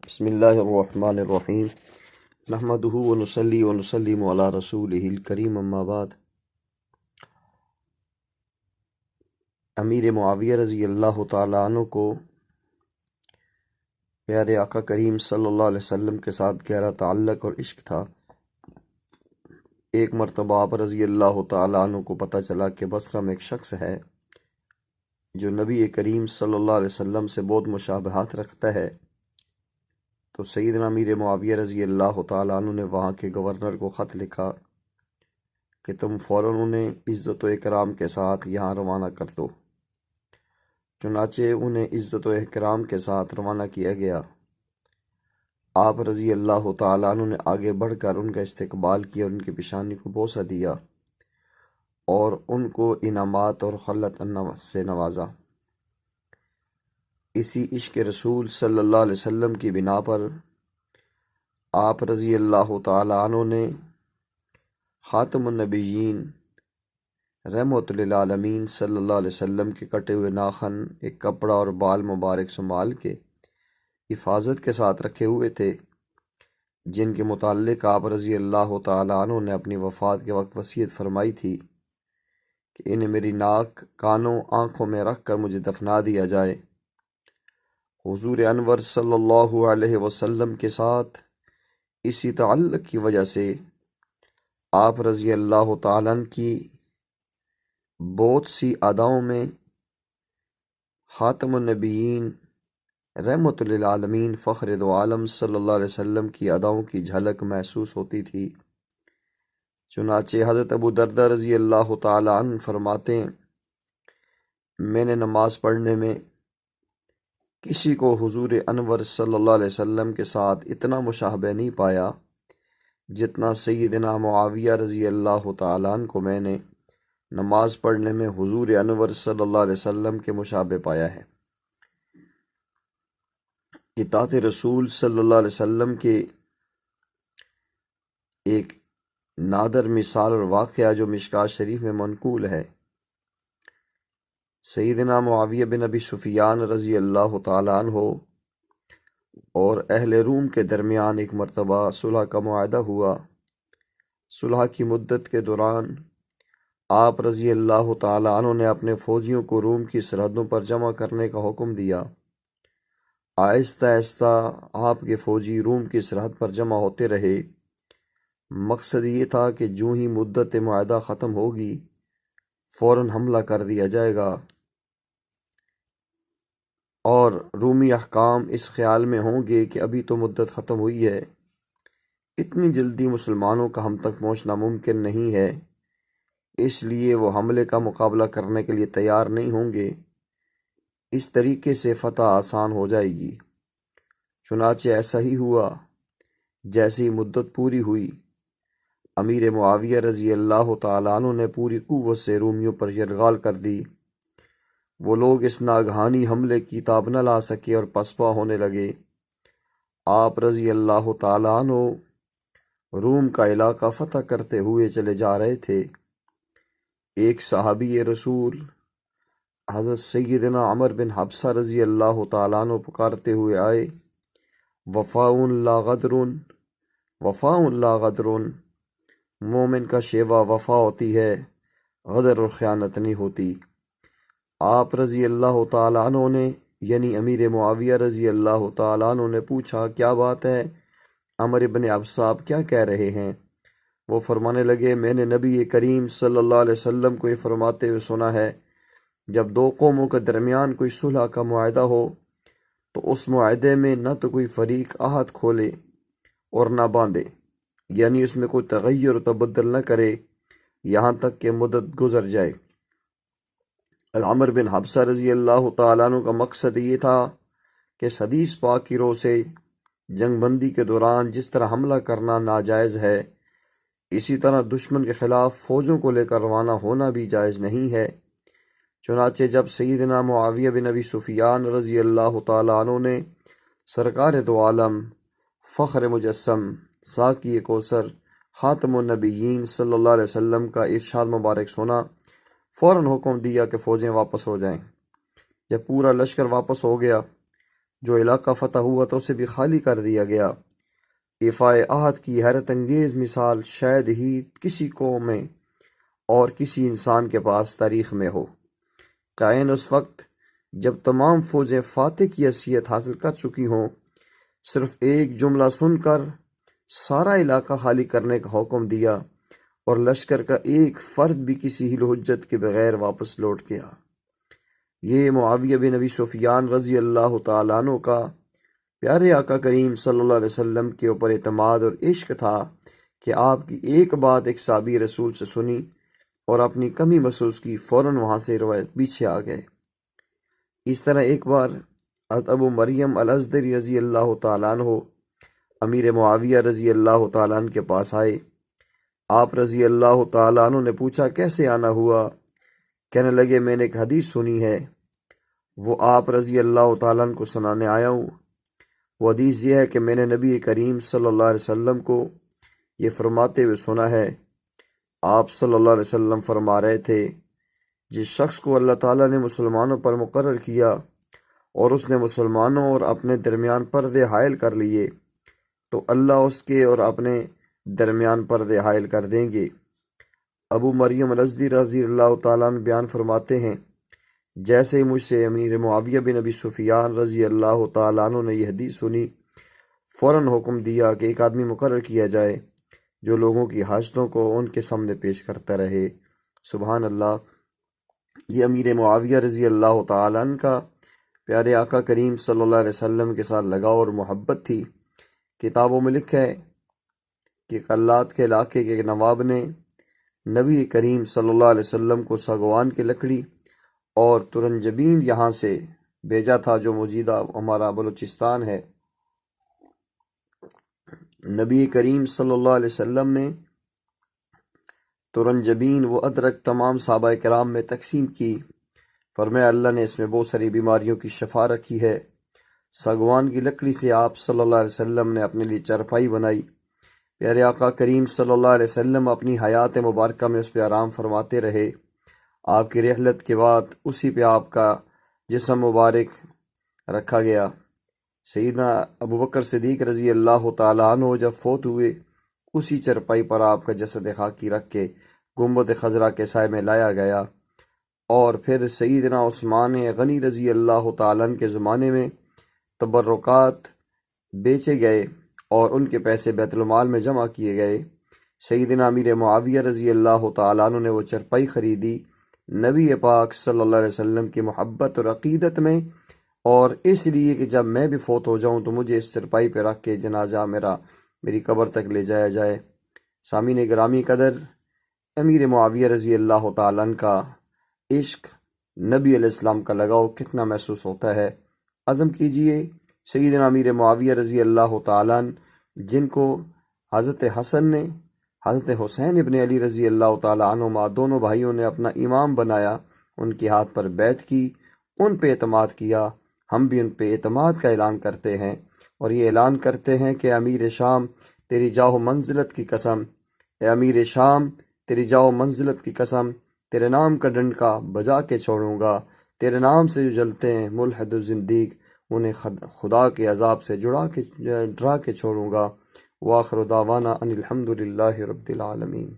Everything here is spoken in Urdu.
بسم اللہ الرحمن الرحیم نحمدہ ونصلی ونسلم علی رسولہ الکریم اما بعد۔ امیر معاویہ رضی اللہ تعالیٰ عنہ کو پیارے آقا کریم صلی اللہ علیہ وسلم کے ساتھ گہرا تعلق اور عشق تھا۔ ایک مرتبہ آپ رضی اللہ تعالیٰ عنہ کو پتہ چلا کہ بصرہ میں ایک شخص ہے جو نبی کریم صلی اللہ علیہ وسلم سے بہت مشابہات رکھتا ہے، تو سیدنا امیر معاویہ رضی اللہ تعالیٰ عنہ نے وہاں کے گورنر کو خط لکھا کہ تم فوراً انہیں عزت و اکرام کے ساتھ یہاں روانہ کر دو۔ چنانچہ انہیں عزت و اکرام کے ساتھ روانہ کیا گیا۔ آپ رضی اللہ تعالیٰ عنہ نے آگے بڑھ کر ان کا استقبال کیا، ان کی پیشانی کو بوسہ دیا اور ان کو انعامات اور خلت سے نوازا۔ اسی عشق رسول صلی اللہ علیہ وسلم کی بنا پر آپ رضی اللہ تعالیٰ عنہ نے خاتم النبیین رحمت للعالمین صلی اللہ علیہ وسلم کے کٹے ہوئے ناخن ایک کپڑا اور بال مبارک سنبھال کے حفاظت کے ساتھ رکھے ہوئے تھے، جن کے متعلق آپ رضی اللہ تعالیٰ عنہ نے اپنی وفات کے وقت وصیت فرمائی تھی کہ انہیں میری ناک، کانوں، آنکھوں میں رکھ کر مجھے دفنا دیا جائے۔ حضور انور صلی اللہ علیہ وسلم کے ساتھ اسی تعلق کی وجہ سے آپ رضی اللہ تعالیٰ عنہ کی بہت سی اداؤں میں خاتم النبیین رحمت للعالمین فخر دو عالم صلی اللہ علیہ وسلم کی اداؤں کی جھلک محسوس ہوتی تھی۔ چنانچہ حضرت ابو دردہ رضی اللہ تعالیٰ عنہ فرماتے ہیں، میں نے نماز پڑھنے میں کسی کو حضور انور صلی اللہ علیہ وسلم کے ساتھ اتنا مشابہ نہیں پایا جتنا سیدنا معاویہ رضی اللہ تعالیٰ عنہ کو میں نے نماز پڑھنے میں حضور انور صلی اللہ علیہ وسلم کے مشابہ پایا ہے۔ اطاعت رسول صلی اللہ علیہ وسلم کے ایک نادر مثال اور واقعہ جو مشکوٰۃ شریف میں منقول ہے، سیدنا معاویہ بن ابی سفیان رضی اللہ تعالیٰ عنہ اور اہل روم کے درمیان ایک مرتبہ صلح کا معاہدہ ہوا۔ صلح کی مدت کے دوران آپ رضی اللہ تعالیٰ عنہ نے اپنے فوجیوں کو روم کی سرحدوں پر جمع کرنے کا حکم دیا۔ آہستہ آہستہ آپ کے فوجی روم کی سرحد پر جمع ہوتے رہے۔ مقصد یہ تھا کہ جو ہی مدت معاہدہ ختم ہوگی فوراً حملہ کر دیا جائے گا، اور رومی حکام اس خیال میں ہوں گے کہ ابھی تو مدت ختم ہوئی ہے، اتنی جلدی مسلمانوں کا ہم تک پہنچنا ممکن نہیں ہے، اس لیے وہ حملے کا مقابلہ کرنے کے لیے تیار نہیں ہوں گے، اس طریقے سے فتح آسان ہو جائے گی۔ چنانچہ ایسا ہی ہوا۔ جیسی مدت پوری ہوئی، امیر معاویہ رضی اللہ تعالیٰ عنہ نے پوری قوت سے رومیوں پر یرغمال کر دی۔ وہ لوگ اس ناگہانی حملے کی تاب نہ لا سکے اور پسپا ہونے لگے۔ آپ رضی اللہ تعالیٰ عنہ روم کا علاقہ فتح کرتے ہوئے چلے جا رہے تھے۔ ایک صحابی رسول حضرت سیدنا عمر بن حفصہ رضی اللہ تعالیٰ عنہ پکارتے ہوئے آئے، وفاء لا غدر، وفاء لا غدر، مومن کا شیوا وفا ہوتی ہے، غدر اور خیانت نہیں ہوتی۔ آپ رضی اللہ تعالیٰ عنہ نے یعنی امیر معاویہ رضی اللہ تعالیٰ عنہ نے پوچھا، کیا بات ہے عمر بن حفصہ، آپ کیا کہہ رہے ہیں؟ وہ فرمانے لگے، میں نے نبی کریم صلی اللہ علیہ وسلم کو یہ فرماتے ہوئے سنا ہے، جب دو قوموں کے درمیان کوئی صلح کا معاہدہ ہو تو اس معاہدے میں نہ تو کوئی فریق عہد کھولے اور نہ باندھے، یعنی اس میں کوئی تغیر و تبدل نہ کرے یہاں تک کہ مدت گزر جائے۔ عمر بن حفصہ رضی اللہ تعالیٰ عنہ کا مقصد یہ تھا کہ اس حدیث پاک کی روح سے جنگ بندی کے دوران جس طرح حملہ کرنا ناجائز ہے، اسی طرح دشمن کے خلاف فوجوں کو لے کر روانہ ہونا بھی جائز نہیں ہے۔ چنانچہ جب سیدنا معاویہ بن ابی سفیان رضی اللہ تعالیٰ عنہ نے سرکار دو عالم، فخر مجسم، ساقی کوثر، خاتم النبیین صلی اللہ علیہ وسلم کا ارشاد مبارک سنا، فوراً حکم دیا کہ فوجیں واپس ہو جائیں۔ جب پورا لشکر واپس ہو گیا، جو علاقہ فتح ہوا تو اسے بھی خالی کر دیا گیا۔ ایفائے عہد کی حیرت انگیز مثال شاید ہی کسی قوم میں اور کسی انسان کے پاس تاریخ میں ہو۔ قائن اس وقت جب تمام فوجیں فاتح کی حیثیت حاصل کر چکی ہوں، صرف ایک جملہ سن کر سارا علاقہ خالی کرنے کا حکم دیا اور لشکر کا ایک فرد بھی کسی حیل و حجت کے بغیر واپس لوٹ گیا۔ یہ معاویہ بن ابی سفیان رضی اللہ تعالیٰ عنہ کا پیارے آقا کریم صلی اللہ علیہ وسلم کے اوپر اعتماد اور عشق تھا کہ آپ کی ایک بات ایک صحابی رسول سے سنی اور اپنی کمی محسوس کی، فوراً وہاں سے روایت پیچھے آ گئے۔ اس طرح ایک بار حضرت ابو مریم الازدری رضی اللہ تعالیٰ عنہ امیر معاویہ رضی اللہ تعالیٰ عنہ کے پاس آئے۔ آپ رضی اللہ تعالیٰ عنہ نے پوچھا کیسے آنا ہوا؟ کہنے لگے میں نے ایک حدیث سنی ہے، وہ آپ رضی اللہ تعالیٰ عنہ کو سنانے آیا ہوں۔ وہ حدیث یہ ہے کہ میں نے نبی کریم صلی اللہ علیہ وسلم کو یہ فرماتے ہوئے سنا ہے۔ آپ صلی اللہ علیہ وسلم فرما رہے تھے، جس شخص کو اللہ تعالیٰ نے مسلمانوں پر مقرر کیا اور اس نے مسلمانوں اور اپنے درمیان پردے حائل کر لیے تو اللہ اس کے اور اپنے درمیان پردے حائل کر دیں گے۔ ابو مریم الازدی رضی اللہ تعالیٰ عنہ بیان فرماتے ہیں، جیسے ہی مجھ سے امیر معاویہ بن ابی سفیان رضی اللہ تعالیٰ عنہ نے یہ حدیث سنی، فوراً حکم دیا کہ ایک آدمی مقرر کیا جائے جو لوگوں کی حاجتوں کو ان کے سامنے پیش کرتا رہے۔ سبحان اللہ۔ یہ امیر معاویہ رضی اللہ تعالیٰ عنہ کا پیارے آقا کریم صلی اللہ علیہ وسلم کے ساتھ لگاؤ اور محبت تھی۔ کتابوں میں لکھا ہے کہ قلات کے علاقے کے نواب نے نبی کریم صلی اللہ علیہ وسلم کو ساگوان کی لکڑی اور ترنجبین یہاں سے بھیجا تھا، جو موجودہ ہمارا بلوچستان ہے۔ نبی کریم صلی اللہ علیہ وسلم نے ترنجبین و ادرک تمام صحابہ کرام میں تقسیم کی۔ فرمایا اللہ نے اس میں بہت ساری بیماریوں کی شفا رکھی ہے۔ ساگوان کی لکڑی سے آپ صلی اللہ علیہ وسلم نے اپنے لیے چارپائی بنائی۔ پیارے آقا کریم صلی اللہ علیہ وسلم اپنی حیات مبارکہ میں اس پہ آرام فرماتے رہے۔ آپ کی رحلت کے بعد اسی پہ آپ کا جسم مبارک رکھا گیا۔ سیدنا ابوبکر صدیق رضی اللہ تعالیٰ عنہ جب فوت ہوئے، اسی چرپائی پر آپ کا جسد خاکی رکھ کے گنبد خضرا کے سائے میں لایا گیا، اور پھر سیدنا عثمان غنی رضی اللہ تعالیٰ عنہ کے زمانے میں تبرکات بیچے گئے اور ان کے پیسے بیت المال میں جمع کیے گئے۔ سیدنا امیر معاویہ رضی اللہ تعالیٰ عنہ نے وہ چرپائی خریدی نبی پاک صلی اللہ علیہ وسلم کی محبت اور عقیدت میں، اور اس لیے کہ جب میں بھی فوت ہو جاؤں تو مجھے اس چرپائی پہ رکھ کے جنازہ میری قبر تک لے جایا جائے۔ سامعین گرامی قدر، امیر معاویہ رضی اللہ تعالیٰ عنہ کا عشق، نبی علیہ السلام کا لگاؤ کتنا محسوس ہوتا ہے۔ عزم کیجئے سیدنا امیر معاویہ رضی اللہ تعالیٰ عنہ، جن کو حضرت حسن نے حضرت حسین ابن علی رضی اللہ تعالیٰ عنہما دونوں بھائیوں نے اپنا امام بنایا، ان کے ہاتھ پر بیعت کی، ان پہ اعتماد کیا۔ ہم بھی ان پہ اعتماد کا اعلان کرتے ہیں اور یہ اعلان کرتے ہیں کہ امیر شام تیری جاہ و منزلت کی قسم، اے امیر شام تیری جاہ و منزلت کی قسم، تیرے نام کا ڈنڈکا بجا کے چھوڑوں گا۔ تیرے نام سے جو جلتے ہیں ملحد و زندیق، انہیں خدا کے عذاب سے ڈرا کے چھوڑوں گا۔ وآخر دعوانا ان الحمد للہ رب العالمین۔